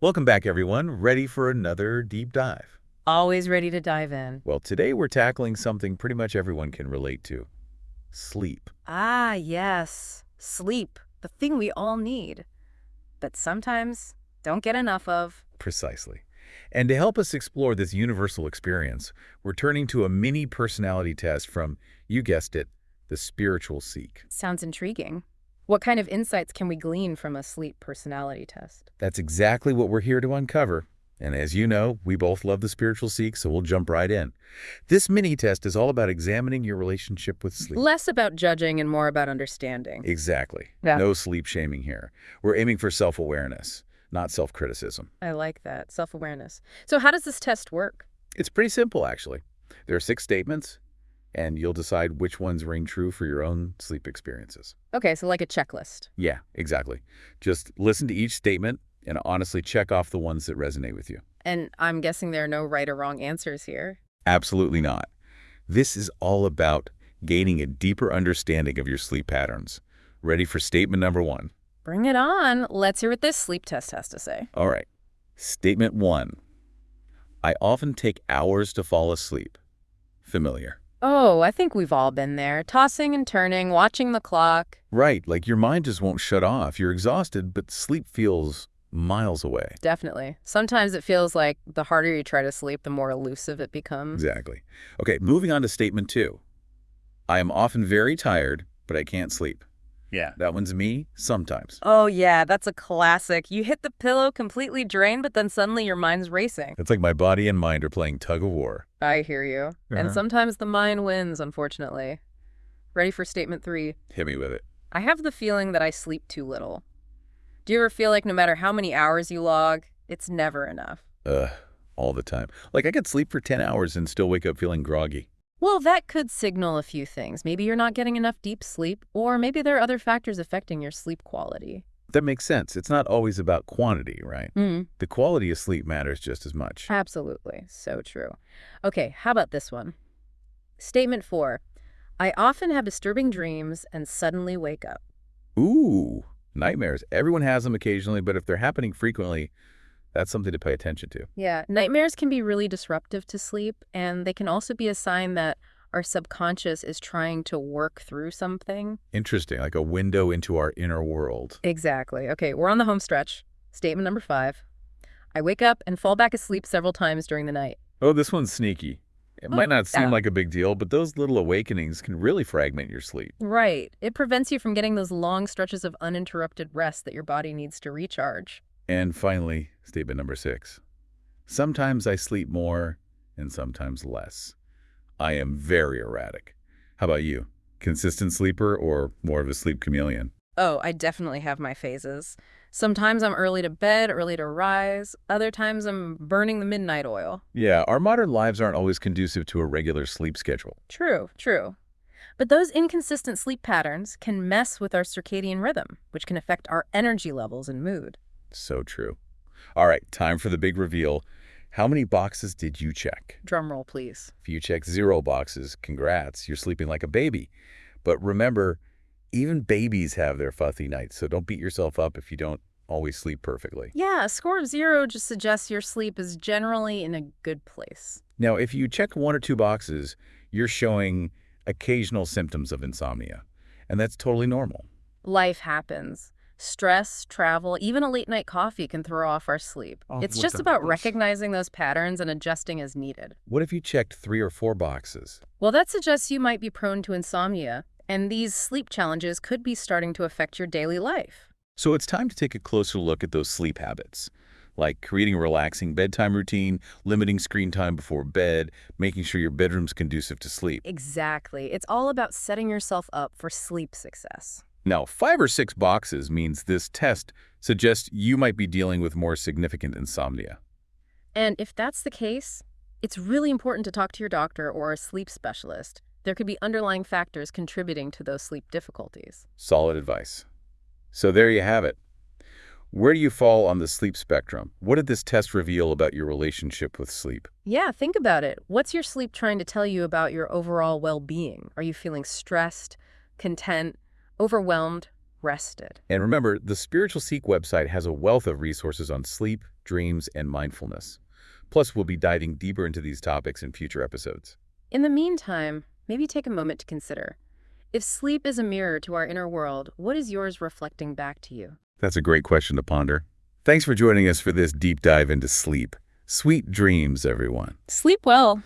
Welcome back, everyone. Ready for another deep dive? Always ready to dive in. Well, today we're tackling something pretty much everyone can relate to. Sleep. Ah, yes. Sleep, the thing we all need, but sometimes don't get enough of. Precisely. And to help us explore this universal experience, we're turning to a mini personality test from, you guessed it, the spiritual seek. Sounds intriguing. What kind of insights can we glean from a sleep personality test? That's exactly what we're here to uncover. And as you know, we both love the spiritual seek, so we'll jump right in. This mini test is all about examining your relationship with sleep. Less about judging and more about understanding. Exactly. Yeah. No sleep shaming here. We're aiming for self-awareness, not self-criticism. I like that. Self-awareness. So how does this test work? It's pretty simple, actually. There are 6 statements, and you'll decide which ones ring true for your own sleep experiences. Okay, so like a checklist. Yeah, exactly. Just listen to each statement and honestly check off the ones that resonate with you. And I'm guessing there are no right or wrong answers here. Absolutely not. This is all about gaining a deeper understanding of your sleep patterns. Ready for statement number 1? Bring it on. Let's hear what this sleep test has to say. All right. Statement 1. I often take hours to fall asleep. Familiar. Oh, I think we've all been there. Tossing and turning, watching the clock. Right, like your mind just won't shut off. You're exhausted, but sleep feels miles away. Definitely. Sometimes it feels like the harder you try to sleep, the more elusive it becomes. Exactly. Okay, moving on to statement 2. I am often very tired, but I can't sleep. Yeah, that one's me sometimes. Oh, yeah, that's a classic. You hit the pillow completely drained, but then suddenly your mind's racing. It's like my body and mind are playing tug of war. I hear you. And sometimes the mind wins, unfortunately. Ready for statement 3? Hit me with it. I have the feeling that I sleep too little. Do you ever feel like no matter how many hours you log, it's never enough? All the time. Like I could sleep for 10 hours and still wake up feeling groggy. Well, that could signal a few things. Maybe you're not getting enough deep sleep, or maybe there are other factors affecting your sleep quality. That makes sense. It's not always about quantity, right? Mm. The quality of sleep matters just as much. Absolutely. So true. Okay, how about this one? Statement 4. I often have disturbing dreams and suddenly wake up. Ooh, nightmares. Everyone has them occasionally, but if they're happening frequently, that's something to pay attention to. Yeah, nightmares can be really disruptive to sleep, and they can also be a sign that our subconscious is trying to work through something. Interesting, like a window into our inner world. Exactly. Okay, we're on the home stretch. Statement number 5. I wake up and fall back asleep several times during the night. Oh, this one's sneaky. It might not seem Yeah. like a big deal, but those little awakenings can really fragment your sleep. Right. It prevents you from getting those long stretches of uninterrupted rest that your body needs to recharge. And finally, statement number 6. Sometimes I sleep more and sometimes less. I am very erratic. How about you? Consistent sleeper or more of a sleep chameleon? Oh, I definitely have my phases. Sometimes I'm early to bed, early to rise. Other times I'm burning the midnight oil. Yeah, our modern lives aren't always conducive to a regular sleep schedule. True, true. But those inconsistent sleep patterns can mess with our circadian rhythm, which can affect our energy levels and mood. So true. All right, time for the big reveal. How many boxes did you check? Drum roll, please. If you checked 0 boxes, congrats, you're sleeping like a baby. But remember, even babies have their fussy nights, so don't beat yourself up if you don't always sleep perfectly. Yeah, a score of 0 just suggests your sleep is generally in a good place. Now, if you check 1 or 2 boxes, you're showing occasional symptoms of insomnia, and that's totally normal. Life happens. Stress, travel, even a late-night coffee can throw off our sleep. It's just about recognizing those patterns and adjusting as needed. What if you checked 3 or 4 boxes? Well, that suggests you might be prone to insomnia, and these sleep challenges could be starting to affect your daily life. So it's time to take a closer look at those sleep habits, like creating a relaxing bedtime routine, limiting screen time before bed, making sure your bedroom's conducive to sleep. Exactly. It's all about setting yourself up for sleep success. Now, 5 or 6 boxes means this test suggests you might be dealing with more significant insomnia. And if that's the case, it's really important to talk to your doctor or a sleep specialist. There could be underlying factors contributing to those sleep difficulties. Solid advice. So there you have it. Where do you fall on the sleep spectrum? What did this test reveal about your relationship with sleep? Yeah, think about it. What's your sleep trying to tell you about your overall well-being? Are you feeling stressed, content, overwhelmed, rested? And remember, the Spiritual Seek website has a wealth of resources on sleep dreams, and mindfulness. Plus, we'll be diving deeper into these topics in future episodes. In the meantime, maybe take a moment to consider. If sleep is a mirror to our inner world, what is yours reflecting back to you? That's a great question to ponder. Thanks for joining us for this deep dive into sleep. Sweet dreams, everyone. Sleep well.